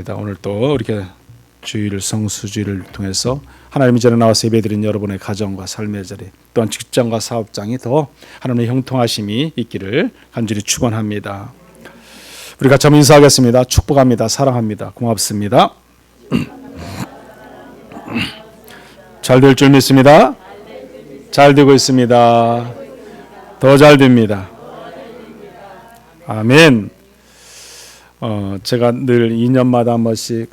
감사합니다. 오늘 또 이렇게 주일 성수주일을 통해서 하나님의 전에 나와서 예배드린 여러분의 가정과 삶의 자리, 또한 직장과 사업장이 더 하나님의 형통하심이 있기를 간절히 축원합니다. 우리 같이 한번 인사하겠습니다. 축복합니다. 사랑합니다. 고맙습니다. 잘 될 줄 믿습니다. 잘 되고 있습니다. 더 잘 됩니다. 아멘. 제가 늘 2년마다 한 번씩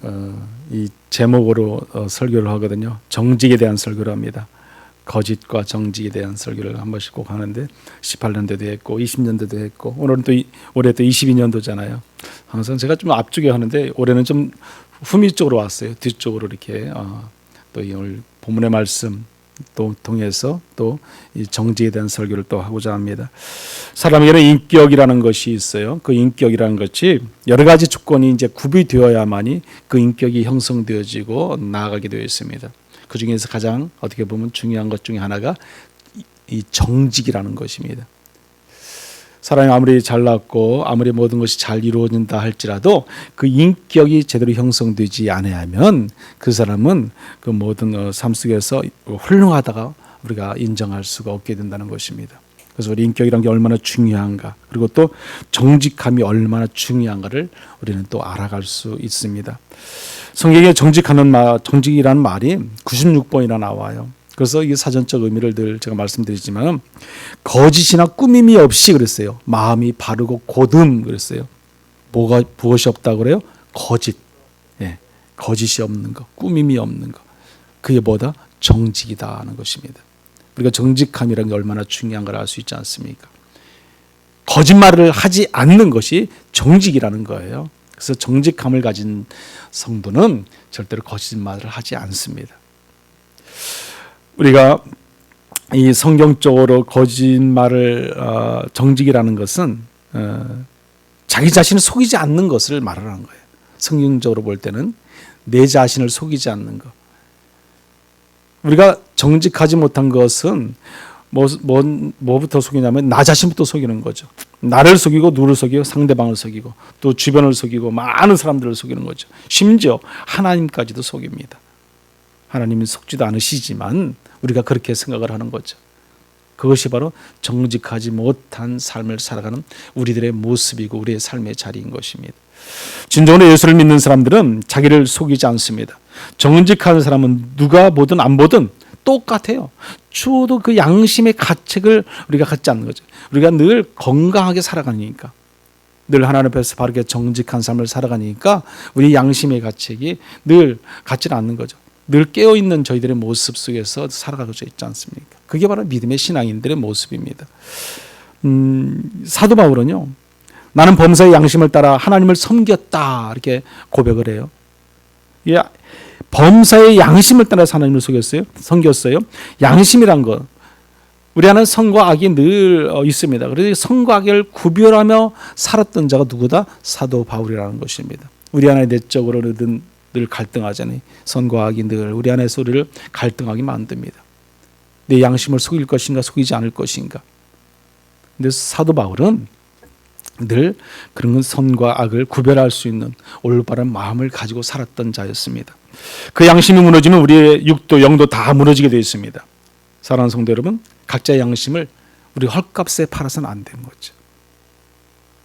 이 제목으로 설교를 하거든요. 정직에 대한 설교를 합니다. 거짓과 정직에 대한 설교를 한 번씩 꼭 하는데 18년도도 했고 20년도도 했고 오늘은 또 올해 또 22년도잖아요. 항상 제가 좀 앞쪽에 하는데 올해는 좀 후미 쪽으로 왔어요. 뒤쪽으로 이렇게 또 오늘 본문의 말씀 또 통해서 또 이 정직에 대한 설교를 또 하고자 합니다. 사람에게는 인격이라는 것이 있어요. 그 인격이라는 것이 여러 가지 조건이 이제 구비되어야만이 그 인격이 형성되어지고 나아가게 되어 있습니다. 그 중에서 가장 어떻게 보면 중요한 것 중에 하나가 이 정직이라는 것입니다. 사람이 아무리 잘났고 아무리 모든 것이 잘 이루어진다 할지라도 그 인격이 제대로 형성되지 않으면 그 사람은 그 모든 삶 속에서 훌륭하다가 우리가 인정할 수가 없게 된다는 것입니다. 그래서 우리 인격이라는 게 얼마나 중요한가, 그리고 또 정직함이 얼마나 중요한가를 우리는 또 알아갈 수 있습니다. 성경에 정직이라는 말이 96번이나 나와요. 그래서 이 사전적 의미를 늘 제가 말씀드리지만 거짓이나 꾸밈이 없이 그랬어요. 마음이 바르고 고듬 그랬어요. 무엇이 없다고 그래요? 거짓. 거짓이 없는 것, 꾸밈이 없는 것. 그게 뭐다? 정직이다 하는 것입니다. 우리가 정직함이라는 게 얼마나 중요한 걸 알 수 있지 않습니까? 거짓말을 하지 않는 것이 정직이라는 거예요. 그래서 정직함을 가진 성도는 절대로 거짓말을 하지 않습니다. 우리가 이 성경적으로 거짓말을 정직이라는 것은 자기 자신을 속이지 않는 것을 말하는 거예요. 성경적으로 볼 때는 내 자신을 속이지 않는 것. 우리가 정직하지 못한 것은 뭐부터 속이냐면 나 자신부터 속이는 거죠. 나를 속이고 누를 속이고 상대방을 속이고 또 주변을 속이고 많은 사람들을 속이는 거죠. 심지어 하나님까지도 속입니다. 하나님은 속지도 않으시지만 우리가 그렇게 생각을 하는 거죠. 그것이 바로 정직하지 못한 삶을 살아가는 우리들의 모습이고 우리의 삶의 자리인 것입니다. 진정으로 예수를 믿는 사람들은 자기를 속이지 않습니다. 정직한 사람은 누가 보든 안 보든 똑같아요. 추워도 그 양심의 가책을 우리가 갖지 않는 거죠. 우리가 늘 건강하게 살아가니까, 늘 하나님 앞에서 바르게 정직한 삶을 살아가니까 우리 양심의 가책이 늘 갖지는 않는 거죠. 늘 깨어있는 저희들의 모습 속에서 살아가고 있지 않습니까? 그게 바로 믿음의 신앙인들의 모습입니다. 사도 바울은요, 나는 범사의 양심을 따라 하나님을 섬겼다 이렇게 고백을 해요. 범사의 양심을 따라서 하나님을 섬겼어요. 양심이란 것, 우리 안에 선과 악이 늘 있습니다. 그래서 선과 악을 구별하며 살았던 자가 누구다? 사도 바울이라는 것입니다. 우리 안에 내적으로는 늘 갈등하잖아요. 선과 악이 늘 우리 안에서 우리를 갈등하게 만듭니다. 내 양심을 속일 것인가 속이지 않을 것인가. 근데 사도 바울은 늘 그런 선과 악을 구별할 수 있는 올바른 마음을 가지고 살았던 자였습니다. 그 양심이 무너지면 우리의 육도 영도 다 무너지게 되어 있습니다. 사랑하는 성도 여러분, 각자의 양심을 우리 헐값에 팔아서는 안 되는 거죠.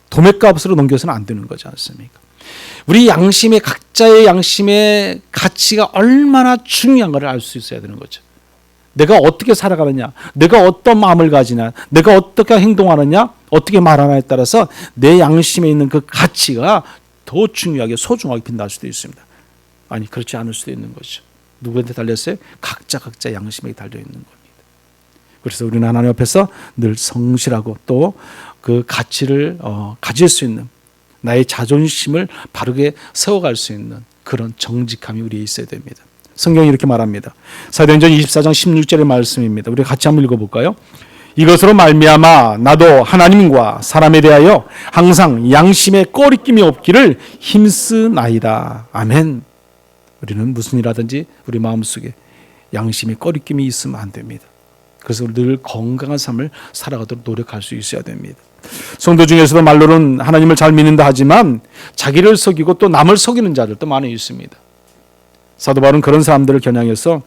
도매값으로 넘겨서는 안 되는 거지 않습니까? 우리 양심의, 각자의 양심의 가치가 얼마나 중요한가를 알 수 있어야 되는 거죠. 내가 어떻게 살아가느냐, 내가 어떤 마음을 가지냐, 내가 어떻게 행동하느냐, 어떻게 말하느냐에 따라서 내 양심에 있는 그 가치가 더 중요하게 소중하게 빛날 수도 있습니다. 아니, 그렇지 않을 수도 있는 거죠. 누구한테 달렸어요? 각자 양심에 달려있는 겁니다. 그래서 우리는 하나님 앞에서 늘 성실하고 또 그 가치를 가질 수 있는, 나의 자존심을 바르게 세워갈 수 있는 그런 정직함이 우리에 있어야 됩니다. 성경이 이렇게 말합니다. 사도행전 24장 16절의 말씀입니다. 우리 같이 한번 읽어볼까요? 이것으로 말미암아 나도 하나님과 사람에 대하여 항상 양심에 꺼리낌이 없기를 힘쓰나이다. 아멘. 우리는 무슨 일 하든지 우리 마음속에 양심에 꺼리낌이 있으면 안 됩니다. 그래서 늘 건강한 삶을 살아가도록 노력할 수 있어야 됩니다. 성도 중에서도 말로는 하나님을 잘 믿는다 하지만 자기를 속이고 또 남을 속이는 자들도 많이 있습니다. 사도 바울은 그런 사람들을 겨냥해서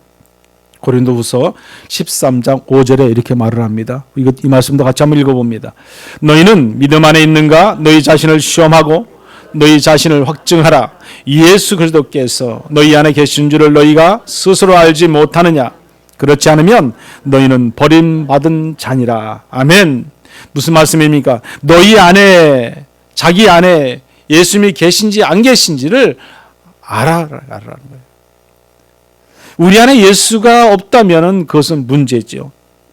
고린도후서 13장 5절에 이렇게 말을 합니다. 이 말씀도 같이 한번 읽어봅니다. 너희는 믿음 안에 있는가? 너희 자신을 시험하고 너희 자신을 확증하라. 예수 그리스도께서 너희 안에 계신 줄을 너희가 스스로 알지 못하느냐? 그렇지 않으면 너희는 버림받은 자니라. 아멘. 무슨 말씀입니까? 너희 안에, 자기 안에 예수님이 계신지 안 계신지를 알아라는 거예요. 우리 안에 예수가 없다면 그것은 문제죠.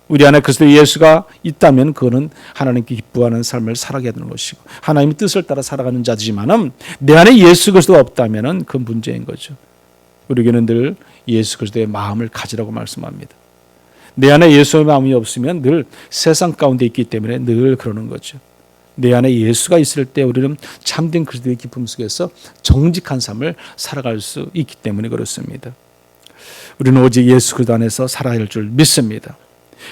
우리 안에 그리스도 예수가 있다면 그거는 하나님께 기뻐하는 삶을 살아가야 되는 것이고 하나님의 뜻을 따라 살아가는 자지만은 내 안에 예수 그리스도가 없다면 그 문제인 거죠. 우리 교회는 늘 예수 그리스도의 마음을 가지라고 말씀합니다. 내 안에 예수의 마음이 없으면 늘 세상 가운데 있기 때문에 늘 그러는 거죠. 내 안에 예수가 있을 때 우리는 참된 그리스도의 기쁨 속에서 정직한 삶을 살아갈 수 있기 때문에 그렇습니다. 우리는 오직 예수 그리스도 안에서 살아야 할 줄 믿습니다.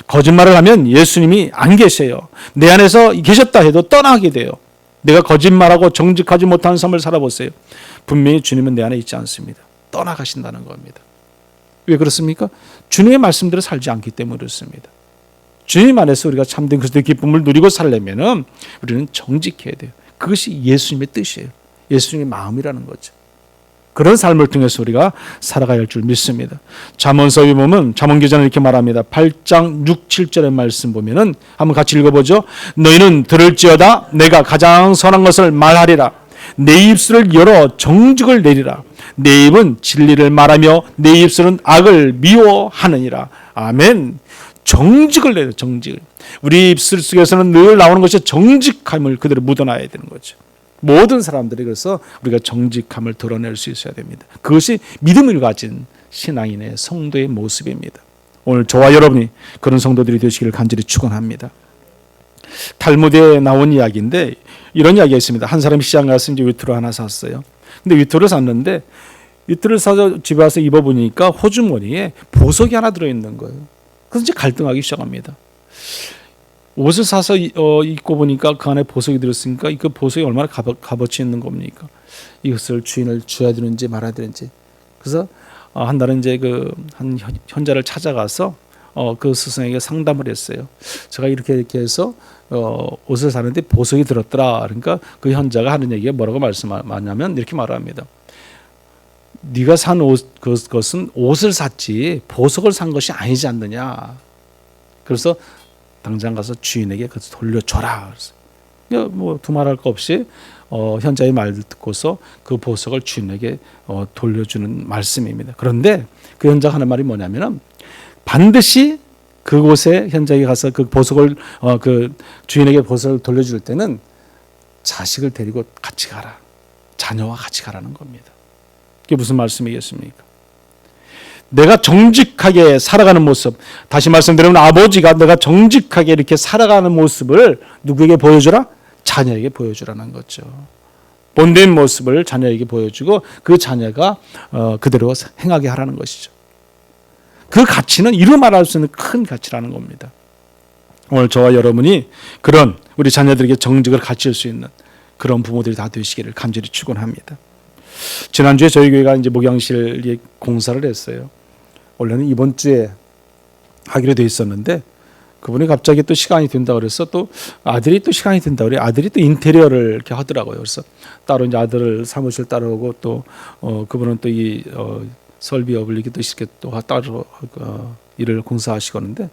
거짓말을 하면 예수님이 안 계세요. 내 안에서 계셨다 해도 떠나게 돼요. 내가 거짓말하고 정직하지 못한 삶을 살아보세요. 분명히 주님은 내 안에 있지 않습니다. 떠나가신다는 겁니다. 왜 그렇습니까? 주님의 말씀대로 살지 않기 때문에 그렇습니다. 주님 안에서 우리가 참된 그리스도의 기쁨을 누리고 살려면 우리는 정직해야 돼요. 그것이 예수님의 뜻이에요. 예수님의 마음이라는 거죠. 그런 삶을 통해서 우리가 살아가야 할 줄 믿습니다. 잠언서에 보면 잠언 기자는 이렇게 말합니다. 8장 6, 7절의 말씀 보면은 한번 같이 읽어보죠. 너희는 들을지어다 내가 가장 선한 것을 말하리라. 내 입술을 열어 정직을 내리라. 내 입은 진리를 말하며 내 입술은 악을 미워하느니라. 아멘. 정직을 내려 정직을. 우리 입술 속에서는 늘 나오는 것이 정직함을 그대로 묻어놔야 되는 거죠. 모든 사람들이 그래서 우리가 정직함을 드러낼 수 있어야 됩니다. 그것이 믿음을 가진 신앙인의 성도의 모습입니다. 오늘 저와 여러분이 그런 성도들이 되시기를 간절히 축원합니다. 탈무드에 나온 이야기인데 이런 이야기가 있습니다. 한 사람이 시장 가서 이제 위트를 하나 샀어요. 근데 위트를 샀는데 위트를 사서 집에 와서 입어보니까 호주머니에 보석이 하나 들어있는 거예요. 그래서 이제 갈등하기 시작합니다. 옷을 사서 입고 보니까 그 안에 보석이 들었으니까 그 보석이 얼마나 값어치 있는 겁니까? 이것을 주인을 줘야 되는지 말아야 되는지. 그래서 한 날은 이제 한 현자를 찾아가서 그 스승에게 상담을 했어요. 제가 이렇게 해서 옷을 사는데 보석이 들었더라. 그러니까 그 현자가 하는 얘기가 뭐라고 말씀하냐면 이렇게 말합니다. 네가 산 그것은 옷을 샀지 보석을 산 것이 아니지 않느냐. 그래서 당장 가서 주인에게 그것을 돌려줘라. 뭐 두말할 거 없이 현자의 말을 듣고서 그 보석을 주인에게 돌려주는 말씀입니다. 그런데 그 현자가 하는 말이 뭐냐면은 반드시 그곳에 현자에게 가서 그 보석을 그 주인에게 보석을 돌려줄 때는 자식을 데리고 같이 가라. 자녀와 같이 가라는 겁니다. 그게 무슨 말씀이겠습니까? 내가 정직하게 살아가는 모습, 다시 말씀드리면 아버지가 내가 정직하게 이렇게 살아가는 모습을 누구에게 보여주라? 자녀에게 보여주라는 거죠. 본된 모습을 자녀에게 보여주고 그 자녀가 그대로 행하게 하라는 것이죠. 그 가치는 이루 말할 수 있는 큰 가치라는 겁니다. 오늘 저와 여러분이 그런 우리 자녀들에게 정직을 가르칠 수 있는 그런 부모들이 다 되시기를 간절히 축원합니다. 지난주에 저희 교회가 이제 목양실 공사를 했어요. 원래는 이번 주에 하기로 돼 있었는데 그분이 갑자기 또 시간이 된다 그래서 또 아들이 또 시간이 된다 그래. 아들이 또 인테리어를 이렇게 하더라고요. 그래서 따로 이제 아들을 사무실 따라오고 또 그분은 또 이 설비업을 이렇게 또 따로 일을 공사하시거든요.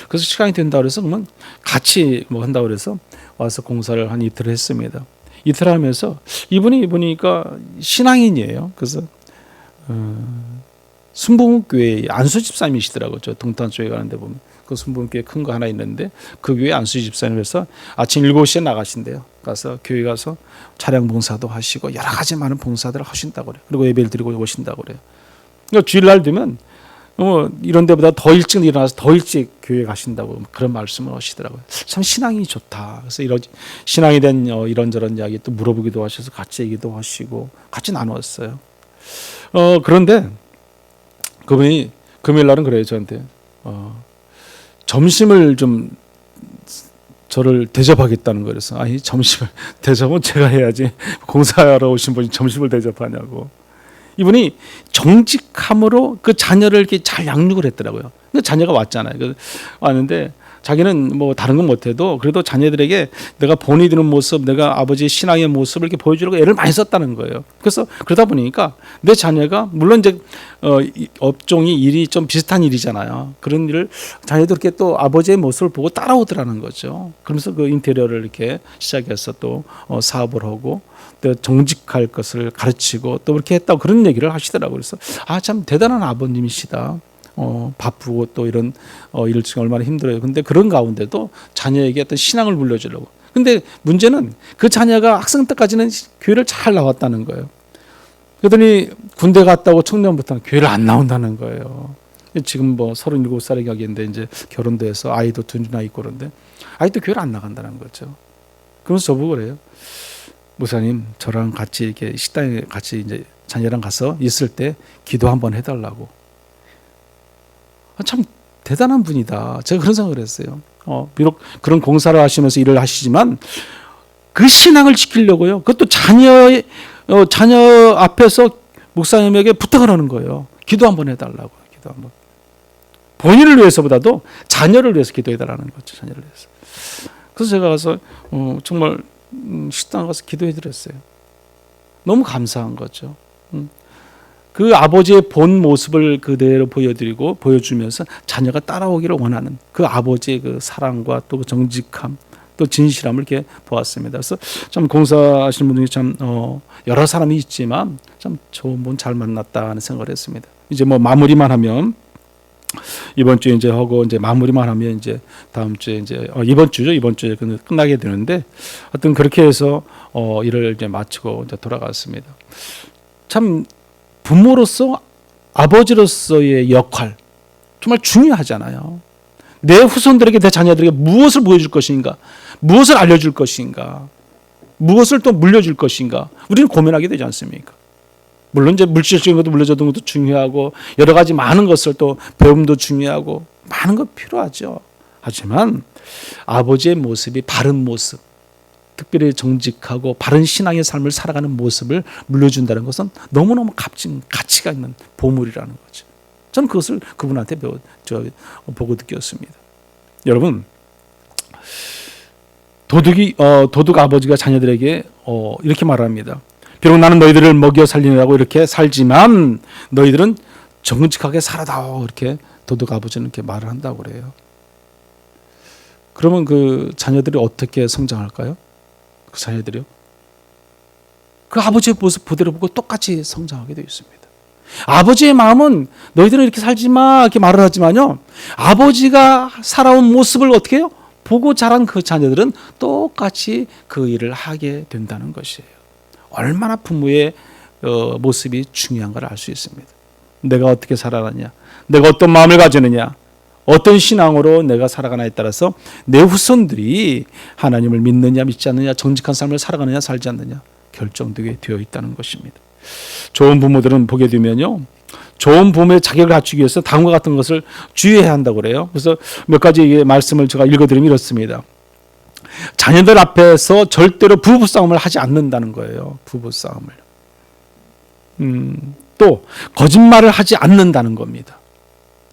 그래서 시간이 된다 그래서 그러면 같이 뭐 한다 그래서 와서 공사를 한 이틀 했습니다. 이틀 하면서 이분이 보니까 신앙인이에요. 그래서 순복음교회 안수 집사님이시더라고요. 저 동탄 쪽에 가는데 보면 그 순복음교회 큰 거 하나 있는데 그 교회 안수 집사님에서 아침 7시에 나가신대요. 가서 교회 가서 차량 봉사도 하시고 여러 가지 많은 봉사들을 하신다고 그래요. 그리고 예배를 드리고 오신다고 그래요. 그러니까 주일날 되면 이런 데보다 더 일찍 일어나서 더 일찍 교회 가신다고 그런 말씀을 하시더라고요. 참 신앙이 좋다. 그래서 이런 신앙에 대한 이런저런 이야기 또 물어보기도 하셔서 같이 얘기도 하시고 같이 나누었어요. 그런데 그분이 금요일 날은 그래요. 저한테 점심을 좀 저를 대접하겠다는 거라서 아니 점심을 대접은 제가 해야지 공사하러 오신 분이 점심을 대접하냐고. 이분이 정직함으로 그 자녀를 이렇게 잘 양육을 했더라고요. 근데 자녀가 왔잖아요. 왔는데 자기는 뭐 다른 건 못해도 그래도 자녀들에게 내가 본이 드는 모습, 내가 아버지의 신앙의 모습을 이렇게 보여주려고 애를 많이 썼다는 거예요. 그래서 그러다 보니까 내 자녀가 물론 이제 업종이 일이 좀 비슷한 일이잖아요. 그런 일을 자녀들 이렇게 또 아버지의 모습을 보고 따라오더라는 거죠. 그러면서 그 인테리어를 이렇게 시작해서 또 사업을 하고 또 정직할 것을 가르치고 또 그렇게 했다고 그런 얘기를 하시더라고요. 그래서 아, 참 대단한 아버님이시다. 바쁘고 또 이런 일을 지금 얼마나 힘들어요. 근데 그런 가운데도 자녀에게 어떤 신앙을 물려주려고. 근데 문제는 그 자녀가 학생 때까지는 교회를 잘 나왔다는 거예요. 그러더니 군대 갔다고 청년부터는 교회를 안 나온다는 거예요. 지금 뭐 37살의 격인데 이제 결혼도 해서 아이도 둘이나 있고 그런데 아이도 교회를 안 나간다는 거죠. 그러면서 저보고 그래요. 목사님, 저랑 같이 이렇게 식당에 같이 이제 자녀랑 가서 있을 때 기도 한번 해달라고. 참 대단한 분이다. 제가 그런 생각을 했어요. 비록 그런 공사를 하시면서 일을 하시지만 그 신앙을 지키려고요. 그것도 자녀 앞에서 목사님에게 부탁을 하는 거예요. 기도 한번 해달라고. 기도 한번. 본인을 위해서보다도 자녀를 위해서 기도해달라는 거죠. 자녀를 위해서. 그래서 제가 가서 정말 식당 가서 기도해드렸어요. 너무 감사한 거죠. 그 아버지의 본 모습을 그대로 보여드리고 보여주면서 자녀가 따라오기를 원하는 그 아버지의 그 사랑과 또 그 정직함 또 진실함을 이렇게 보았습니다. 그래서 참 공사하시는 분들이 참 여러 사람이 있지만 참 좋은 분 잘 만났다는 생각을 했습니다. 이제 뭐 마무리만 하면 이번 주에 이제 하고 이제 마무리만 하면 이제 다음 주에 이제 이번 주에 끝나게 되는데 하여튼 그렇게 해서 일을 이제 마치고 이제 돌아갔습니다. 참 부모로서 아버지로서의 역할 정말 중요하잖아요. 내 후손들에게 내 자녀들에게 무엇을 보여줄 것인가, 무엇을 알려줄 것인가, 무엇을 또 물려줄 것인가 우리는 고민하게 되지 않습니까? 물론 이제 물질적인 것도 물려주는 것도 중요하고 여러 가지 많은 것을 또 배움도 중요하고 많은 것 필요하죠. 하지만 아버지의 모습이 바른 모습, 특별히 정직하고 바른 신앙의 삶을 살아가는 모습을 물려준다는 것은 너무너무 값진 가치가 있는 보물이라는 거죠. 저는 그것을 그분한테 보고 느꼈습니다. 여러분, 도둑 아버지가 자녀들에게 이렇게 말합니다. 비록 나는 너희들을 먹여 살리느라고 이렇게 살지만 너희들은 정직하게 살아다오. 이렇게 도둑 아버지는 이렇게 말을 한다고 그래요. 그러면 그 자녀들이 어떻게 성장할까요? 그 자녀들이요. 그 아버지의 모습 그대로 보고 똑같이 성장하게 되어 있습니다. 아버지의 마음은 너희들은 이렇게 살지 마 이렇게 말을 하지만요. 아버지가 살아온 모습을 어떻게 해요? 보고 자란 그 자녀들은 똑같이 그 일을 하게 된다는 것이에요. 얼마나 부모의 모습이 중요한가를 알 수 있습니다. 내가 어떻게 살아가느냐, 내가 어떤 마음을 가지느냐, 어떤 신앙으로 내가 살아가냐에 따라서 내 후손들이 하나님을 믿느냐 믿지 않느냐, 정직한 삶을 살아가느냐 살지 않느냐 결정되게 되어 있다는 것입니다. 좋은 부모들은 보게 되면요, 좋은 부모의 자격을 갖추기 위해서 다음과 같은 것을 주의해야 한다고 그래요. 그래서 몇 가지 말씀을 제가 읽어드리면 이렇습니다. 자녀들 앞에서 절대로 부부싸움을 하지 않는다는 거예요. 부부싸움을. 또 거짓말을 하지 않는다는 겁니다.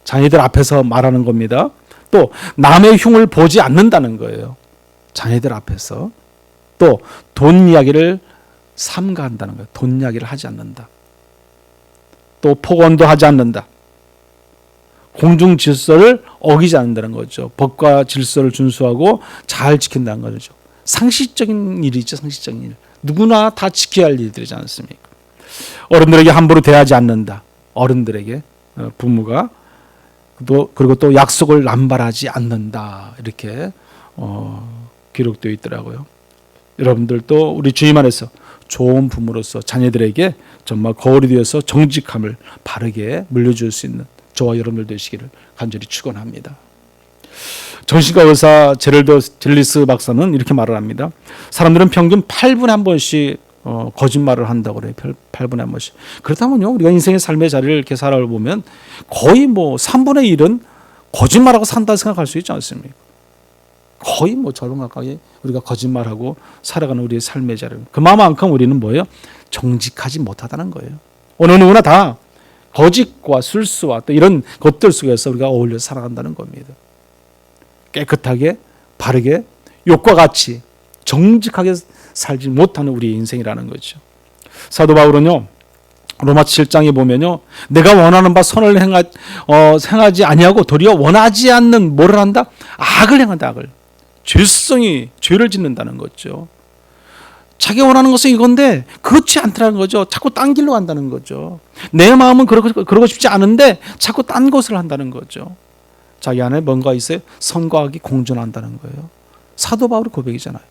자녀들 앞에서 말하는 겁니다. 또 남의 흉을 보지 않는다는 거예요. 자녀들 앞에서. 또 돈 이야기를 삼가한다는 거예요. 돈 이야기를 하지 않는다. 또 폭언도 하지 않는다. 공중 질서를 어기지 않는다는 거죠. 법과 질서를 준수하고 잘 지킨다는 거죠. 상식적인 일이죠. 상식적인 일. 누구나 다 지켜야 할 일들이지 않습니까? 어른들에게 함부로 대하지 않는다. 어른들에게 부모가 그리고 또 약속을 남발하지 않는다. 이렇게 기록되어 있더라고요. 여러분들도 우리 주님 안에서 좋은 부모로서 자녀들에게 정말 거울이 되어서 정직함을 바르게 물려줄 수 있는 저와 여러분들 되시기를 간절히 축원합니다. 정신과 의사 제럴드 젤리스 박사는 이렇게 말을 합니다. 사람들은 평균 8분에 한 번씩 거짓말을 한다고 그래요. 8분에 한 번씩. 그렇다면요, 우리가 인생의 삶의 자리를 이렇게 살아보면 거의 뭐 3분의 1은 거짓말하고 산다 생각할 수 있지 않습니까? 거의 뭐 저런 가까이 우리가 거짓말하고 살아가는 우리의 삶의 자리. 그만큼 우리는 뭐예요? 정직하지 못하다는 거예요. 어느 누구나 다 거짓과 술수와 또 이런 것들 속에서 우리가 어울려 살아간다는 겁니다. 깨끗하게, 바르게, 욕과 같이 정직하게 살지 못하는 우리의 인생이라는 거죠. 사도 바울은요, 로마 7장에 보면요, 내가 원하는 바 선을 행하지 아니하고 도리어 원하지 않는 뭐를 한다? 악을 행한다. 악을. 죄를 짓는다는 거죠. 자기가 원하는 것은 이건데 그렇지 않다는 거죠. 자꾸 딴 길로 간다는 거죠. 내 마음은 그러고 싶지 않은데 자꾸 딴 것을 한다는 거죠. 자기 안에 뭔가 있어요. 선과 악이 공존한다는 거예요. 사도 바울의 고백이잖아요.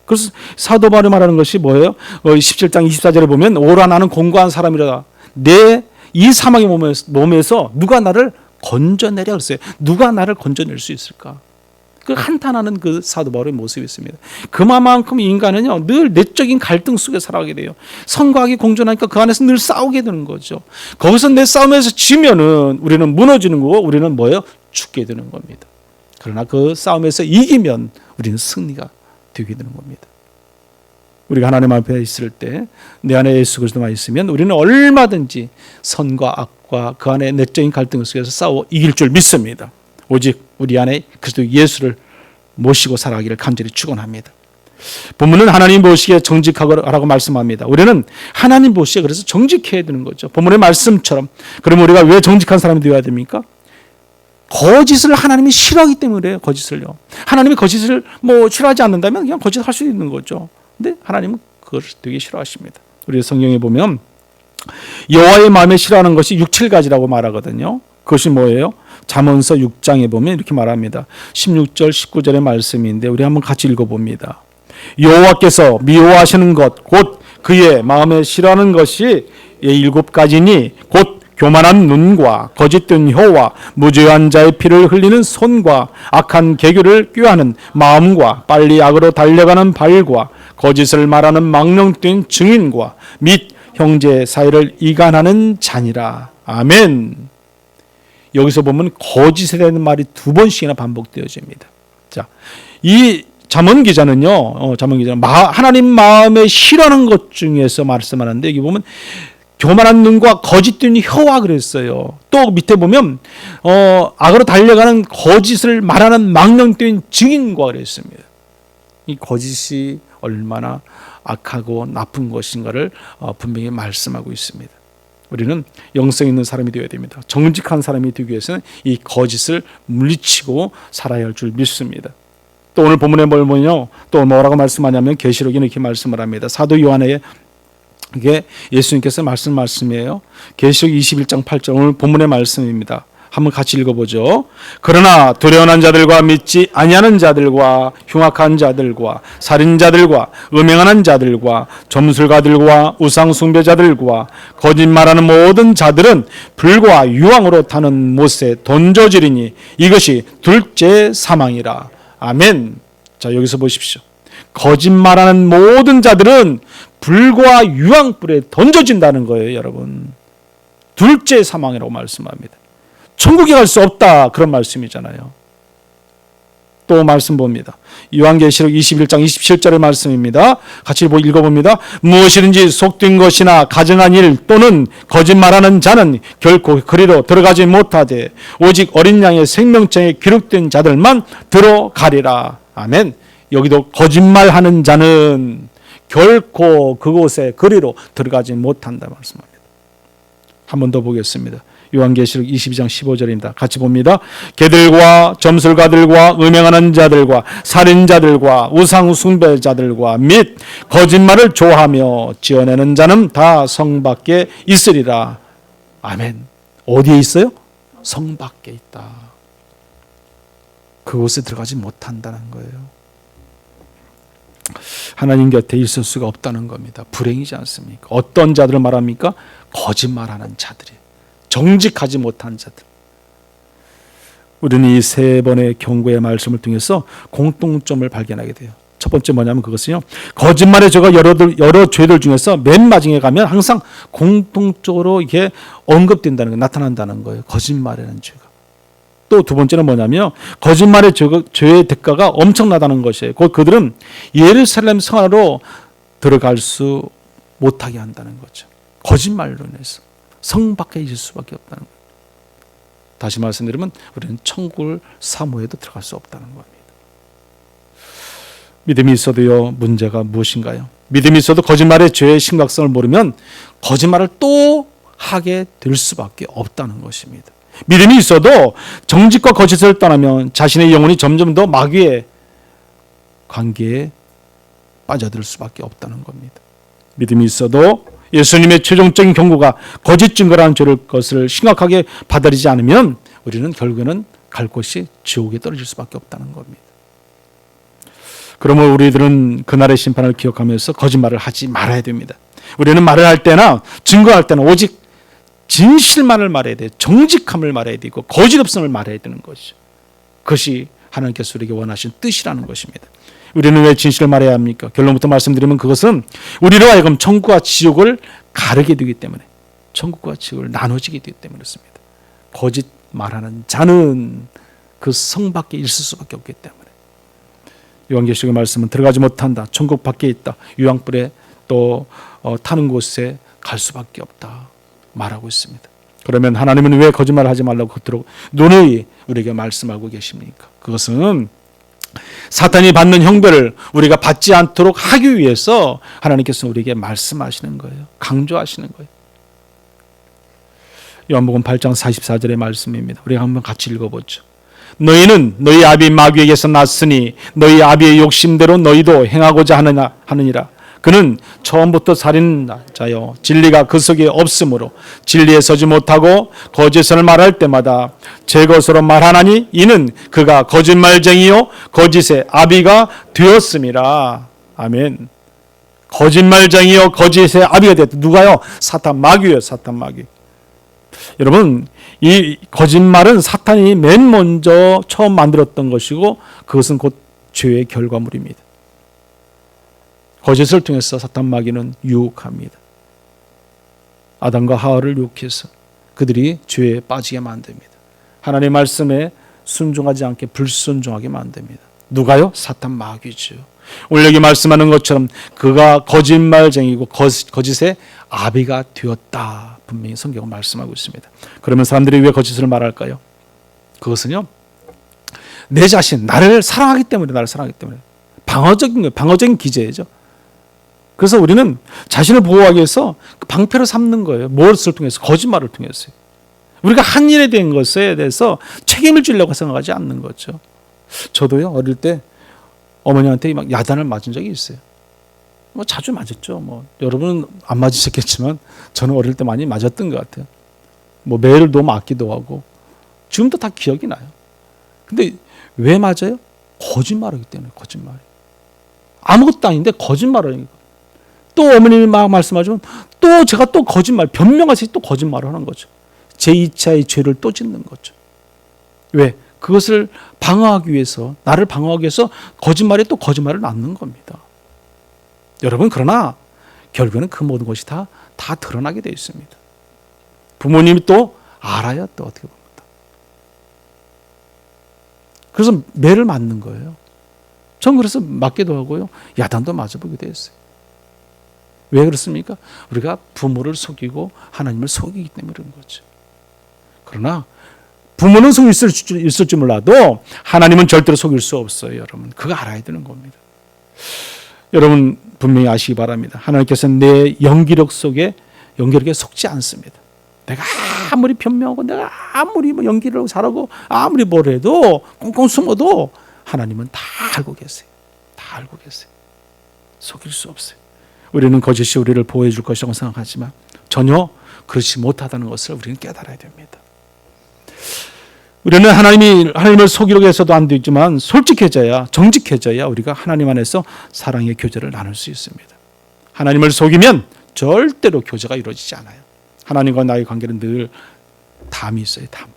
그래서 사도 바울이 말하는 것이 뭐예요? 17장 24절에 보면 오라 나는 공고한 사람이라. 내 이 사망의 몸에서 누가 나를 건져내려 그랬어요. 누가 나를 건져낼 수 있을까? 그 한탄하는 그 사도 바울의 모습이 있습니다. 그만큼 인간은요, 늘 내적인 갈등 속에 살아가게 돼요. 선과 악이 공존하니까 그 안에서 늘 싸우게 되는 거죠. 거기서 내 싸움에서 지면은 우리는 무너지는 거고 우리는 뭐예요? 죽게 되는 겁니다. 그러나 그 싸움에서 이기면 우리는 승리가 되게 되는 겁니다. 우리가 하나님 앞에 있을 때 내 안에 예수 그리스도만 있으면 우리는 얼마든지 선과 악과 그 안에 내적인 갈등 속에서 싸워 이길 줄 믿습니다. 오직 우리 안에 그리스도 예수를 모시고 살아가기를 간절히 축원합니다. 본문은 하나님 보시기에 정직하라고 말씀합니다. 우리는 하나님 보시기에 그래서 정직해야 되는 거죠. 본문의 말씀처럼. 그럼 우리가 왜 정직한 사람이 되어야 됩니까? 거짓을 하나님이 싫어하기 때문에 그래요. 거짓을요. 하나님이 거짓을 싫어하지 않는다면 그냥 거짓할 수 있는 거죠. 근데 하나님은 그걸 되게 싫어하십니다. 우리 성경에 보면 여호와의 마음에 싫어하는 것이 6, 7가지라고 말하거든요. 그것이 뭐예요? 잠언서 6장에 보면 이렇게 말합니다. 16절, 19절의 말씀인데 우리 한번 같이 읽어봅니다. 여호와께서 미워하시는 것, 곧 그의 마음에 싫어하는 것이 7가지니 곧 교만한 눈과 거짓된 혀와 무죄한 자의 피를 흘리는 손과 악한 계교를 꾀하는 마음과 빨리 악으로 달려가는 발과 거짓을 말하는 망령된 증인과 및 형제 사이를 이간하는 자니라. 아멘. 여기서 보면 거짓에 대한 말이 2번씩이나 반복되어집니다. 자, 이 잠언 기자는요, 하나님 마음에 싫어하는 것 중에서 말씀하는데 여기 보면 교만한 눈과 거짓된 혀와 그랬어요. 또 밑에 보면 악으로 달려가는 거짓을 말하는 망령된 증인과 그랬습니다. 이 거짓이 얼마나 악하고 나쁜 것인가를 분명히 말씀하고 있습니다. 우리는 영성 있는 사람이 되어야 됩니다. 정직한 사람이 되기 위해서는 이 거짓을 물리치고 살아야 할 줄 믿습니다. 또 오늘 본문에 보면요, 또 뭐라고 말씀하냐면 계시록에 이렇게 말씀을 합니다. 사도 요한의 이게 예수님께서 말씀이에요. 계시록 21장 8절 오늘 본문의 말씀입니다. 한번 같이 읽어보죠. 그러나 두려워하는 자들과 믿지 아니하는 자들과 흉악한 자들과 살인자들과 음행하는 자들과 점술가들과 우상 숭배자들과 거짓말하는 모든 자들은 불과 유황으로 타는 못에 던져지리니 이것이 둘째 사망이라. 아멘. 자, 여기서 보십시오. 거짓말하는 모든 자들은 불과 유황불에 던져진다는 거예요, 여러분. 둘째 사망이라고 말씀합니다. 천국에 갈 수 없다, 그런 말씀이잖아요. 또 말씀 봅니다. 요한계시록 21장 27절의 말씀입니다. 같이 읽어봅니다. 무엇이든지 속된 것이나 가증한 일 또는 거짓말하는 자는 결코 그리로 들어가지 못하되 오직 어린 양의 생명책에 기록된 자들만 들어가리라. 아멘. 여기도 거짓말하는 자는 결코 그곳에 그리로 들어가지 못한다 말씀합니다. 한 번 더 보겠습니다. 요한계시록 22장 15절입니다. 같이 봅니다. 개들과 점술가들과 음행하는 자들과 살인자들과 우상 숭배자들과 및 거짓말을 좋아하며 지어내는 자는 다 성 밖에 있으리라. 아멘. 어디에 있어요? 성 밖에 있다. 그곳에 들어가지 못한다는 거예요. 하나님 곁에 있을 수가 없다는 겁니다. 불행이지 않습니까? 어떤 자들을 말합니까? 거짓말하는 자들이, 정직하지 못한 자들. 우리는 이 3번의 경고의 말씀을 통해서 공통점을 발견하게 돼요. 첫 번째 뭐냐면 그것은요, 거짓말의 죄가 여러 죄들 중에서 맨 마지막에 가면 항상 공통적으로 이게 언급된다는 거, 나타난다는 거예요. 거짓말이라는 죄가. 또 두 번째는 뭐냐면 거짓말의 죄의 대가가 엄청나다는 것이에요. 곧 그들은 예루살렘 성 안으로 들어갈 수 못하게 한다는 거죠. 거짓말로 인해서 성 밖에 있을 수밖에 없다는 거예요. 다시 말씀드리면 우리는 천국을 사모해도 들어갈 수 없다는 겁니다. 믿음이 있어도요, 문제가 무엇인가요? 믿음이 있어도 거짓말의 죄의 심각성을 모르면 거짓말을 또 하게 될 수밖에 없다는 것입니다. 믿음이 있어도 정직과 거짓을 떠나면 자신의 영혼이 점점 더 마귀의 관계에 빠져들 수밖에 없다는 겁니다. 믿음이 있어도 예수님의 최종적인 경고가 거짓 증거라는 죄를 것을 심각하게 받아들이지 않으면 우리는 결국에는 갈 곳이 지옥에 떨어질 수밖에 없다는 겁니다. 그러면 우리들은 그날의 심판을 기억하면서 거짓말을 하지 말아야 됩니다. 우리는 말을 할 때나 증거할 때는 오직 진실만을 말해야 돼. 정직함을 말해야 되고 거짓 없음을 말해야 되는 것이죠. 그것이 하나님께서 우리에게 원하신 뜻이라는 것입니다. 우리는 왜 진실을 말해야 합니까? 결론부터 말씀드리면 그것은 우리로 하여금 천국과 지옥을 가르게 되기 때문에, 천국과 지옥을 나눠지게 되기 때문에 그렇습니다. 거짓 말하는 자는 그 성 밖에 있을 수밖에 없기 때문에. 요한계시록의 말씀은 들어가지 못한다. 천국 밖에 있다. 유황불에 또 타는 곳에 갈 수밖에 없다 말하고 있습니다. 그러면 하나님은 왜 거짓말을 하지 말라고 겉으로 누누이 우리에게 말씀하고 계십니까? 그것은 사탄이 받는 형벌을 우리가 받지 않도록 하기 위해서 하나님께서 우리에게 말씀하시는 거예요. 강조하시는 거예요. 요한복음 8장 44절의 말씀입니다. 우리가 한번 같이 읽어보죠. 너희는 너희 아비 마귀에게서 났으니 너희 아비의 욕심대로 너희도 행하고자 하느니라. 그는 처음부터 살인자요 진리가 그 속에 없으므로 진리에 서지 못하고 거짓을 말할 때마다 제 것으로 말하나니 이는 그가 거짓말쟁이요 거짓의 아비가 되었음이라. 아멘. 거짓말쟁이요 거짓의 아비가 되었다. 누가요? 사탄 마귀예요. 사탄 마귀. 여러분, 이 거짓말은 사탄이 맨 먼저 처음 만들었던 것이고 그것은 곧 죄의 결과물입니다. 거짓을 통해서 사탄 마귀는 유혹합니다. 아담과 하와를 유혹해서 그들이 죄에 빠지게 만듭니다. 하나님의 말씀에 순종하지 않게 불순종하게 만듭니다. 누가요? 사탄 마귀죠. 오늘 여기 말씀하는 것처럼 그가 거짓말쟁이고 거짓의 아비가 되었다. 분명히 성경은 말씀하고 있습니다. 그러면 사람들이 왜 거짓을 말할까요? 그것은요, 내 자신, 나를 사랑하기 때문에, 나를 사랑하기 때문에. 방어적인 거예요. 방어적인 기제죠. 그래서 우리는 자신을 보호하기 위해서 방패로 삼는 거예요. 무엇을 통해서? 거짓말을 통해서요. 우리가 한 일에 대한 것에 대해서 책임을 지려고 생각하지 않는 거죠. 저도요, 어릴 때 어머니한테 막 야단을 맞은 적이 있어요. 뭐 자주 맞았죠. 여러분은 안 맞으셨겠지만 저는 어릴 때 많이 맞았던 것 같아요. 매를 너무 맞기도 하고 지금도 다 기억이 나요. 근데 왜 맞아요? 거짓말하기 때문에. 거짓말. 아무것도 아닌데 거짓말을 하니까. 또 어머님이 막 말씀하시면 또 제가 또 거짓말, 변명하시 또 거짓말을 하는 거죠. 제 2차의 죄를 또 짓는 거죠. 왜? 그것을 방어하기 위해서, 나를 방어하기 위해서 거짓말에 또 거짓말을 낳는 겁니다. 여러분, 그러나 결국에는 그 모든 것이 다 드러나게 되어 있습니다. 부모님이 또 알아요. 또 어떻게 봅니다. 그래서 매를 맞는 거예요. 전 그래서 맞기도 하고요. 야단도 맞아보게 되었어요. 왜 그렇습니까? 우리가 부모를 속이고 하나님을 속이기 때문에 그런 거죠. 그러나 부모는 속일 수 있을지 몰라도 하나님은 절대로 속일 수 없어요. 여러분, 그거 알아야 되는 겁니다. 여러분 분명히 아시기 바랍니다. 하나님께서는 내 연기력 속에 속지 않습니다. 내가 아무리 변명하고 내가 아무리 연기를 잘하고 아무리 뭘 해도 꽁꽁 숨어도 하나님은 다 알고 계세요. 다 알고 계세요. 속일 수 없어요. 우리는 거짓이 우리를 보호해 줄 것이라고 생각하지만 전혀 그렇지 못하다는 것을 우리는 깨달아야 됩니다. 우리는 하나님을 속이려고 해서도 안 되지만 솔직해져야, 정직해져야 우리가 하나님 안에서 사랑의 교제를 나눌 수 있습니다. 하나님을 속이면 절대로 교제가 이루어지지 않아요. 하나님과 나의 관계는 늘 담이 있어요. 담.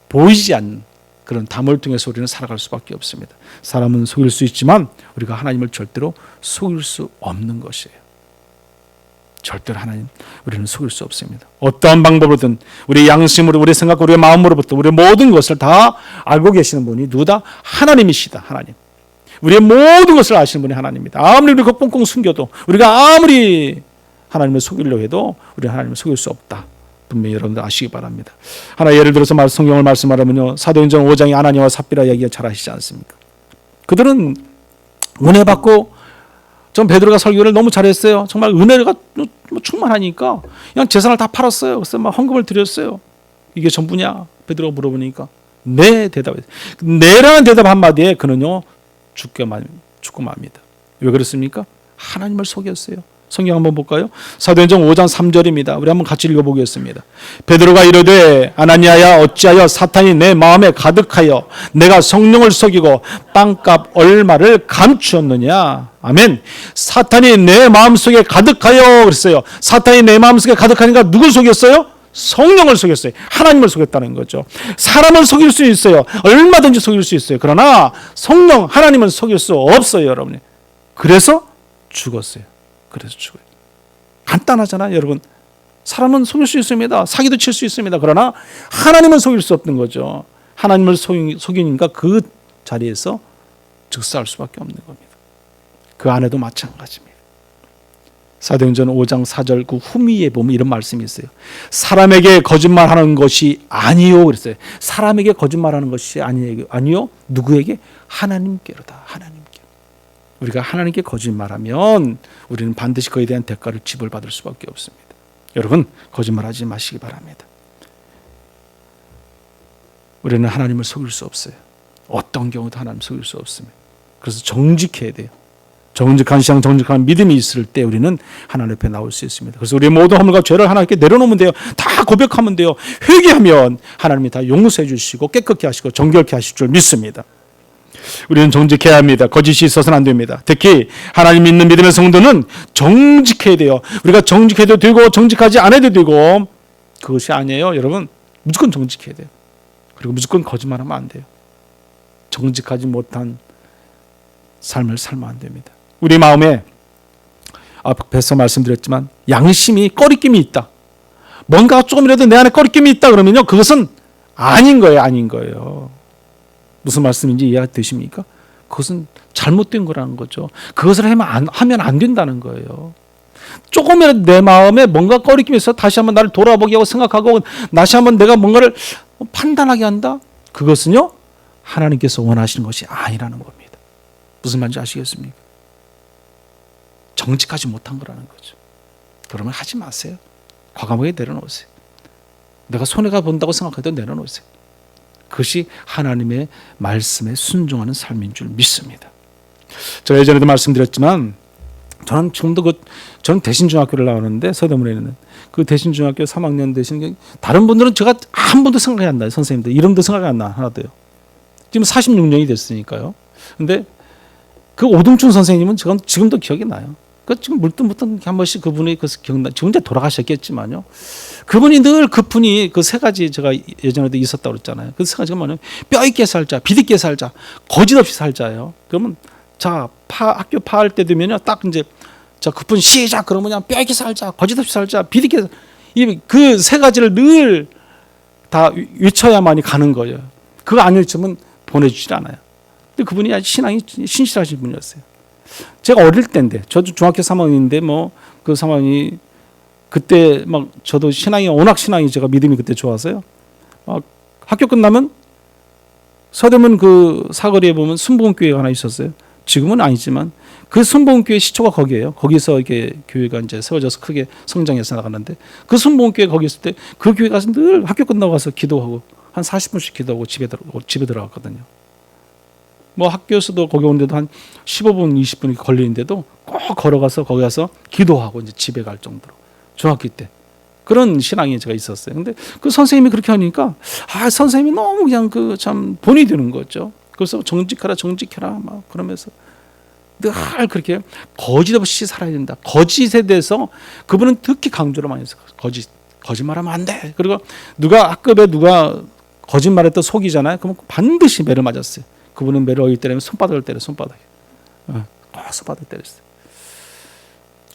보이지 않는 그런 담을 통해서 우리는 살아갈 수밖에 없습니다. 사람은 속일 수 있지만 우리가 하나님을 절대로 속일 수 없는 것이에요. 절대로 하나님 우리는 속일 수 없습니다. 어떠한 방법으로든 우리 양심으로, 우리 생각과 우리의 마음으로부터 우리의 모든 것을 다 알고 계시는 분이 누구다? 하나님이시다. 하나님. 우리의 모든 것을 아시는 분이 하나님입니다. 아무리 우리가 꽁꽁 숨겨도, 우리가 아무리 하나님을 속이려 해도 우리는 하나님을 속일 수 없다. 분명히 여러분들 아시기 바랍니다. 하나 예를 들어서 성경을 말씀하면요, 사도행전 5장에 아나니아와 삽비라 이야기가 잘 아시지 않습니까? 그들은 은혜 받고, 전 베드로가 설교를 너무 잘했어요. 정말 은혜가 충만하니까 그냥 재산을 다 팔았어요. 그래서 막 헌금을 드렸어요. 이게 전부냐? 베드로가 물어보니까 네, 대답했어요. 네라는 대답 한마디에 그는요 죽고 맙니다. 왜 그렇습니까? 하나님을 속였어요. 성경 한번 볼까요? 사도행전 5장 3절입니다. 우리 한번 같이 읽어보겠습니다. 베드로가 이르되 아나니아야 어찌하여 사탄이 내 마음에 가득하여 내가 성령을 속이고 빵값 얼마를 감추었느냐. 아멘. 사탄이 내 마음속에 가득하여 그랬어요. 사탄이 내 마음속에 가득하니까 누굴 속였어요? 성령을 속였어요. 하나님을 속였다는 거죠. 사람을 속일 수 있어요. 얼마든지 속일 수 있어요. 그러나 성령 하나님을 속일 수 없어요, 여러분. 그래서 죽었어요. 그래서 죽어요. 간단하잖아요, 여러분. 사람은 속일 수 있습니다. 사기도 칠 수 있습니다. 그러나 하나님은 속일 수 없는 거죠. 하나님을 속이니까 그 자리에서 즉사할 수밖에 없는 겁니다. 그 안에도 마찬가지입니다. 사도행전 5장 4절 그 후미에 보면 이런 말씀이 있어요. 사람에게 거짓말하는 것이 아니요 그랬어요. 사람에게 거짓말하는 것이 아니요. 누구에게? 하나님께로다. 하나님께. 우리가 하나님께 거짓말하면 우리는 반드시 그에 대한 대가를 지불받을 수밖에 없습니다. 여러분, 거짓말하지 마시기 바랍니다. 우리는 하나님을 속일 수 없어요. 어떤 경우도 하나님 속일 수 없습니다. 그래서 정직해야 돼요. 정직한 신앙, 정직한 믿음이 있을 때 우리는 하나님 앞에 나올 수 있습니다. 그래서 우리의 모든 허물과 죄를 하나님께 내려놓으면 돼요. 다 고백하면 돼요. 회개하면 하나님이 다 용서해 주시고 깨끗게 하시고 정결케 하실 줄 믿습니다. 우리는 정직해야 합니다. 거짓이 있어서는 안 됩니다. 특히 하나님 믿는 믿음의 성도는 정직해야 돼요. 우리가 정직해도 되고 정직하지 않아도 되고 그것이 아니에요. 여러분, 무조건 정직해야 돼요. 그리고 무조건 거짓말하면 안 돼요. 정직하지 못한 삶을 살면 안 됩니다. 우리 마음에 앞에서 말씀드렸지만 양심이 꺼리낌이 있다. 뭔가 조금이라도 내 안에 꺼리낌이 있다 그러면요, 그것은 아닌 거예요. 아닌 거예요. 무슨 말씀인지 이해되십니까? 그것은 잘못된 거라는 거죠. 그것을 하면 안 된다는 거예요. 조금이라도 내 마음에 뭔가 꺼리낌이 있어 다시 한번 나를 돌아보게 하고 생각하고 다시 한번 내가 뭔가를 판단하게 한다? 그것은요, 하나님께서 원하시는 것이 아니라는 겁니다. 무슨 말인지 아시겠습니까? 정직하지 못한 거라는 거죠. 그러면 하지 마세요. 과감하게 내려놓으세요. 내가 손해가 본다고 생각해도 내려놓으세요. 그것이 하나님의 말씀에 순종하는 삶인 줄 믿습니다. 제가 예전에도 말씀드렸지만 저는 지금도 저는 대신중학교를 나오는데 서대문에 있는 그 대신중학교 3학년 대신 다른 분들은 제가 한 번도 생각이 안 나요. 선생님들 이름도 생각이 안 나 하나도요. 지금 46년이 됐으니까요. 근데 그 오동춘 선생님은 지금도 기억이 나요. 그 지금 물뜬물뜬 한 번씩 그분이 기억나. 지금 이제 돌아가셨겠지만요. 그분이 늘 그분이 그 세 가지 제가 예전에도 있었다고 그랬잖아요. 그 세 가지가 뭐냐면 뼈 있게 살자, 빚 있게 살자, 거짓 없이 살자예요. 그러면 자 학교 파할 때 되면요, 딱 이제 자 그분 시작 그러면 그냥 뼈 있게 살자, 거짓 없이 살자, 빚 있게 그 세 가지를 늘 다 외쳐야만이 가는 거예요. 그거 안 외치면 보내주질 않아요. 근데 그분이 아주 신앙이 신실하신 분이었어요. 제가 어릴 때인데, 저도 중학교 3학년인데 그 상황이 그때 저도 워낙 신앙이 제가 믿음이 그때 좋아서요. 학교 끝나면 서대문 그 사거리에 보면 순복음교회가 하나 있었어요. 지금은 아니지만 그 순복음교회 시초가 거기에요. 거기서 이렇게 교회가 이제 세워져서 크게 성장해서 나가는데 그 순복음교회 거기 있을 때 그 교회 가서 늘 학교 끝나고 가서 기도하고 한 40분씩 기도하고 집에 들어갔거든요. 학교에서도 거기 오는데도 한 15분, 20분이 걸리는데도 꼭 걸어가서 거기 가서 기도하고 이제 집에 갈 정도로 중학교 때 그런 신앙이 제가 있었어요. 근데 그 선생님이 그렇게 하니까 선생님이 너무 그냥 참 본이 되는 거죠. 그래서 정직하라 그러면서 늘 그렇게 거짓 없이 살아야 된다. 거짓에 대해서 그분은 특히 강조를 많이 했어요. 거짓말하면 안 돼. 그리고 학급에 누가 거짓말했던 속이잖아요. 그러면 반드시 매를 맞았어요. 그분은 매를 어디 때리면 손바닥을 때려요. 손바닥에. 손바닥을 때렸어요.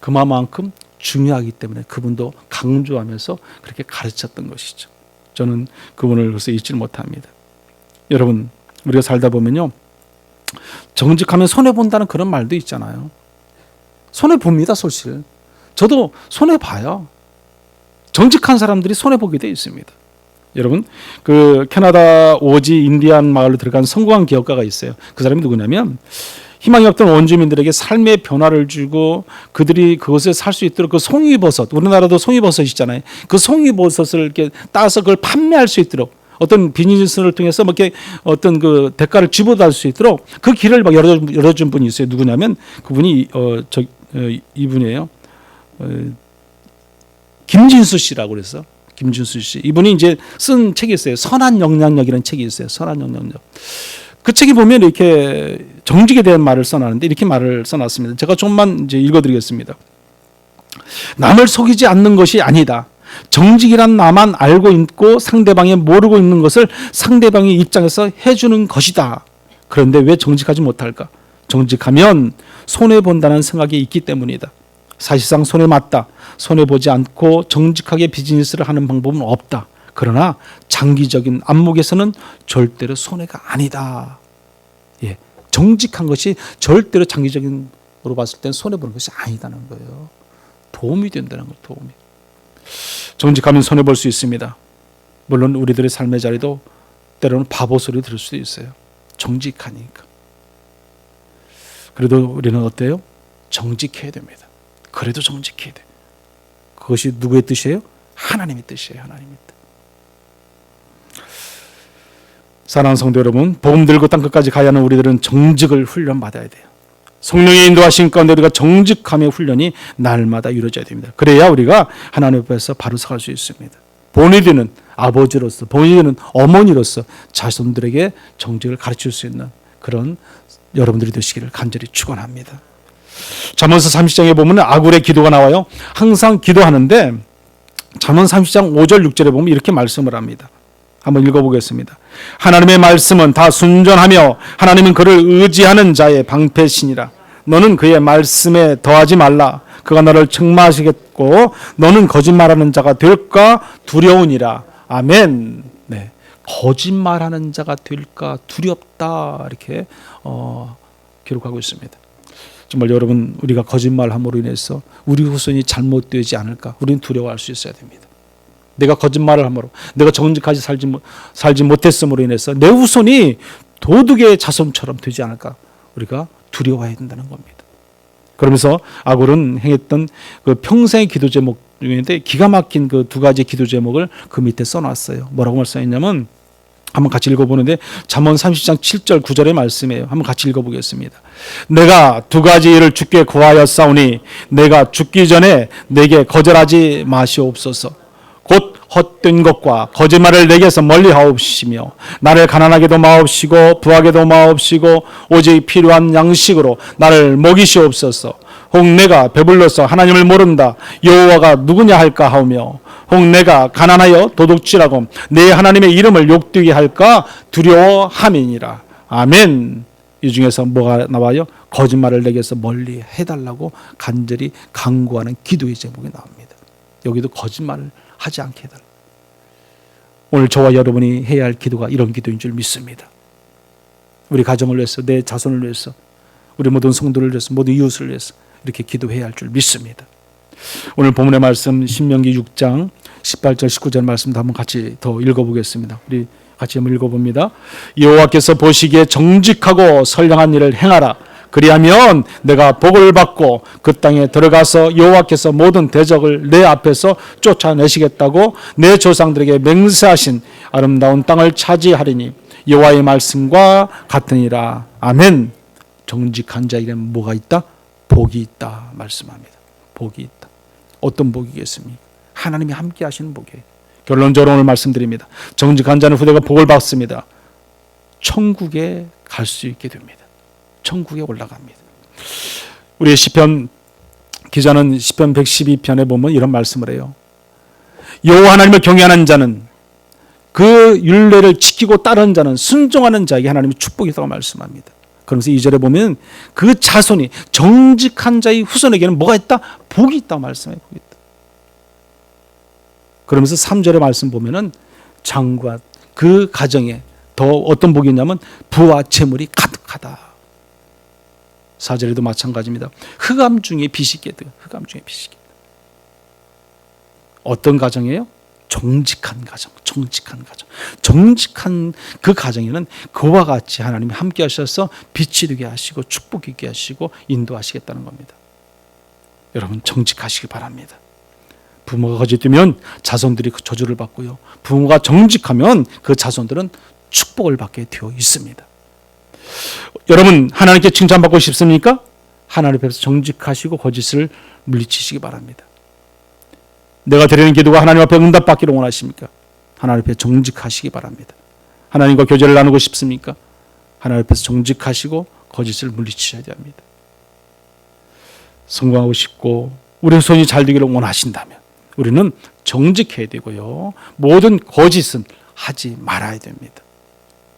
그만큼 중요하기 때문에 그분도 강조하면서 그렇게 가르쳤던 것이죠. 저는 그분을 그래서 잊지 못합니다. 여러분, 우리가 살다 보면요, 정직하면 손해본다는 그런 말도 있잖아요. 손해봅니다, 사실. 저도 손해봐요. 정직한 사람들이 손해보게 되어 있습니다. 여러분, 그 캐나다 오지 인디안 마을로 들어간 성공한 기업가가 있어요. 그 사람이 누구냐면 희망이 없던 원주민들에게 삶의 변화를 주고 그들이 그것에 살 수 있도록 그 송이버섯, 우리나라도 송이버섯이 있잖아요. 그 송이버섯을 이렇게 따서 그걸 판매할 수 있도록 어떤 비즈니스를 통해서 뭐 이렇게 어떤 그 대가를 집어달 수 있도록 그 길을 막 열어준 분이 있어요. 누구냐면 그분이 이분이에요. 김진수 씨라고 그래서 김진수 씨. 이분이 이제 쓴 책이 있어요. 선한 영향력이라는 책이 있어요. 선한 영향력. 그 책에 보면 이렇게 정직에 대한 말을 써놨는데 이렇게 말을 써놨습니다. 제가 좀만 이제 읽어드리겠습니다. 남을 속이지 않는 것이 아니다. 정직이란 나만 알고 있고 상대방이 모르고 있는 것을 상대방의 입장에서 해주는 것이다. 그런데 왜 정직하지 못할까? 정직하면 손해본다는 생각이 있기 때문이다. 사실상 손해맞다. 손해보지 않고 정직하게 비즈니스를 하는 방법은 없다. 그러나 장기적인 안목에서는 절대로 손해가 아니다. 예, 정직한 것이 절대로 장기적인으로 봤을 땐 손해보는 것이 아니다는 거예요. 도움이 된다는 거예요. 도움이. 정직하면 손해볼 수 있습니다. 물론 우리들의 삶의 자리도 때로는 바보 소리 들을 수도 있어요. 정직하니까. 그래도 우리는 어때요? 정직해야 됩니다. 그래도 정직해야 돼. 그것이 누구의 뜻이에요? 하나님의 뜻이에요. 하나님의 뜻. 사랑하는 성도 여러분, 복음 들고 땅끝까지 가야 하는 우리들은 정직을 훈련받아야 돼요. 성령의 인도하신 가운데 우리가 정직함의 훈련이 날마다 이루어져야 됩니다. 그래야 우리가 하나님 앞에서 바로 서갈 수 있습니다. 본이 되는 아버지로서, 본이 되는 어머니로서 자손들에게 정직을 가르칠 수 있는 그런 여러분들이 되시기를 간절히 축원합니다. 잠언서 30장에 보면 아굴의 기도가 나와요. 항상 기도하는데 잠언 30장 5절 6절에 보면 이렇게 말씀을 합니다. 한번 읽어보겠습니다. 하나님의 말씀은 다 순전하며 하나님은 그를 의지하는 자의 방패시니라. 너는 그의 말씀에 더하지 말라. 그가 너를 책망하시겠고 너는 거짓말하는 자가 될까 두려우니라. 아멘. 네, 거짓말하는 자가 될까 두렵다. 이렇게 기록하고 있습니다. 정말 여러분, 우리가 거짓말함으로 인해서 우리 후손이 잘못되지 않을까? 우리는 두려워할 수 있어야 됩니다. 내가 거짓말을 함으로, 내가 정직하게 살지 못했음으로 인해서 내 후손이 도둑의 자손처럼 되지 않을까? 우리가 두려워해야 된다는 겁니다. 그러면서 아굴은 행했던 그 평생의 기도 제목 중인데 기가 막힌 그 두 가지 기도 제목을 그 밑에 써놨어요. 뭐라고 써있냐면 한번 같이 읽어보는데 잠언 30장 7절 9절의 말씀이에요. 한번 같이 읽어보겠습니다. 내가 두 가지 일을 주께 구하였사오니 내가 죽기 전에 내게 거절하지 마시옵소서. 곧 헛된 것과 거짓말을 내게서 멀리하옵시며 나를 가난하게도 마옵시고 부하게도 마옵시고 오직 필요한 양식으로 나를 먹이시옵소서. 혹 내가 배불러서 하나님을 모른다 여호와가 누구냐 할까 하오며 혹 내가 가난하여 도둑질하고 내 하나님의 이름을 욕되게 할까 두려워함이니라. 아멘. 이 중에서 뭐가 나와요? 거짓말을 내게서 멀리 해달라고 간절히 간구하는 기도의 제목이 나옵니다. 여기도 거짓말을 하지 않게 해달라. 오늘 저와 여러분이 해야 할 기도가 이런 기도인 줄 믿습니다. 우리 가정을 위해서, 내 자손을 위해서, 우리 모든 성도를 위해서, 모든 이웃을 위해서 이렇게 기도해야 할 줄 믿습니다. 오늘 본문의 말씀 신명기 6장 18절 19절 말씀도 한번 같이 더 읽어보겠습니다. 우리 같이 한번 읽어봅니다. 여호와께서 보시기에 정직하고 선량한 일을 행하라. 그리하면 내가 복을 받고 그 땅에 들어가서 여호와께서 모든 대적을 내 앞에서 쫓아내시겠다고 내 조상들에게 맹세하신 아름다운 땅을 차지하리니 여호와의 말씀과 같으니라. 아멘. 정직한 자에게는 뭐가 있다? 복이 있다 말씀합니다. 복이 있다. 어떤 복이겠습니까? 하나님이 함께 하시는 복이에요. 결론적으로 오늘 말씀드립니다. 정직한 자는 후대가 복을 받습니다. 천국에 갈 수 있게 됩니다. 천국에 올라갑니다. 우리 시편 기자는 시편 112편에 보면 이런 말씀을 해요. 여호와 하나님을 경외하는 자는 그 율례를 지키고 따르는 자는 순종하는 자에게 하나님이 축복이 있다고 말씀합니다. 그러면서 2절에 보면 그 자손이 정직한 자의 후손에게는 뭐가 있다? 복이 있다고 말씀해요. 복이 있다. 그러면서 3절의 말씀 보면은 장과 그 가정에 더 어떤 복이 있냐면 부와 재물이 가득하다. 4절에도 마찬가지입니다. 흑암 중에 빛이 있겠다. 흑암 중에 빛이 있겠다. 어떤 가정이에요? 정직한 가정, 정직한 가정. 정직한 그 가정에는 그와 같이 하나님이 함께 하셔서 빛이 되게 하시고 축복이 있게 하시고 인도하시겠다는 겁니다. 여러분 정직하시기 바랍니다. 부모가 거짓되면 자손들이 그 저주를 받고요. 부모가 정직하면 그 자손들은 축복을 받게 되어 있습니다. 여러분 하나님께 칭찬받고 싶습니까? 하나님 앞에서 정직하시고 거짓을 물리치시기 바랍니다. 내가 드리는 기도가 하나님 앞에 응답받기를 원하십니까? 하나님 앞에 정직하시기 바랍니다. 하나님과 교제를 나누고 싶습니까? 하나님 앞에서 정직하시고 거짓을 물리치셔야 합니다. 성공하고 싶고 우리 손이 잘 되기를 원하신다면 우리는 정직해야 되고요. 모든 거짓은 하지 말아야 됩니다.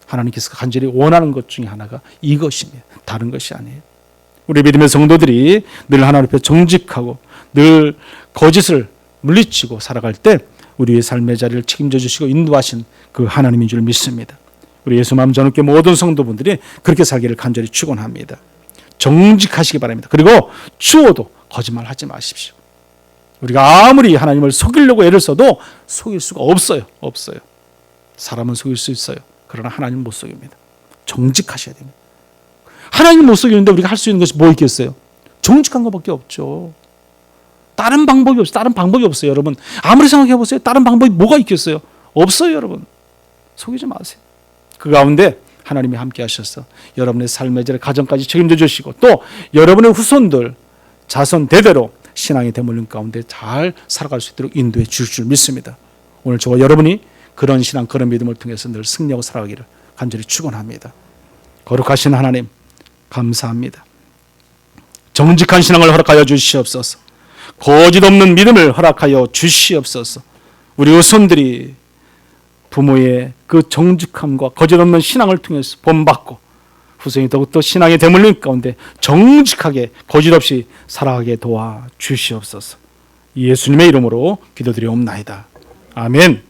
하나님께서 간절히 원하는 것 중에 하나가 이것입니다. 다른 것이 아니에요. 우리 믿음의 성도들이 늘 하나님 앞에 정직하고 늘 거짓을 물리치고 살아갈 때 우리의 삶의 자리를 책임져 주시고 인도하신 그 하나님인 줄 믿습니다. 우리 예수마음 전업교 모든 성도분들이 그렇게 살기를 간절히 축원합니다. 정직하시기 바랍니다. 그리고 추워도 거짓말하지 마십시오. 우리가 아무리 하나님을 속이려고 애를 써도 속일 수가 없어요. 없어요. 사람은 속일 수 있어요. 그러나 하나님은 못 속입니다. 정직하셔야 됩니다. 하나님은 못 속이는데 우리가 할 수 있는 것이 뭐 있겠어요? 정직한 것밖에 없죠. 다른 방법이 없어요. 다른 방법이 없어요. 여러분 아무리 생각해 보세요. 다른 방법이 뭐가 있겠어요? 없어요. 여러분 속이지 마세요. 그 가운데 하나님이 함께 하셔서 여러분의 삶의 질 가정까지 책임져 주시고 또 여러분의 후손들 자손 대대로 신앙의 대물림 가운데 잘 살아갈 수 있도록 인도해 주실 줄 믿습니다. 오늘 저와 여러분이 그런 신앙 그런 믿음을 통해서 늘 승리하고 살아가기를 간절히 축원합니다. 거룩하신 하나님 감사합니다. 정직한 신앙을 허락하여 주시옵소서. 거짓 없는 믿음을 허락하여 주시옵소서. 우리 후손들이 부모의 그 정직함과 거짓 없는 신앙을 통해서 본받고 후손이 더욱더 신앙의 대물림 가운데 정직하게 거짓 없이 살아가게 도와 주시옵소서. 예수님의 이름으로 기도드리옵나이다. 아멘.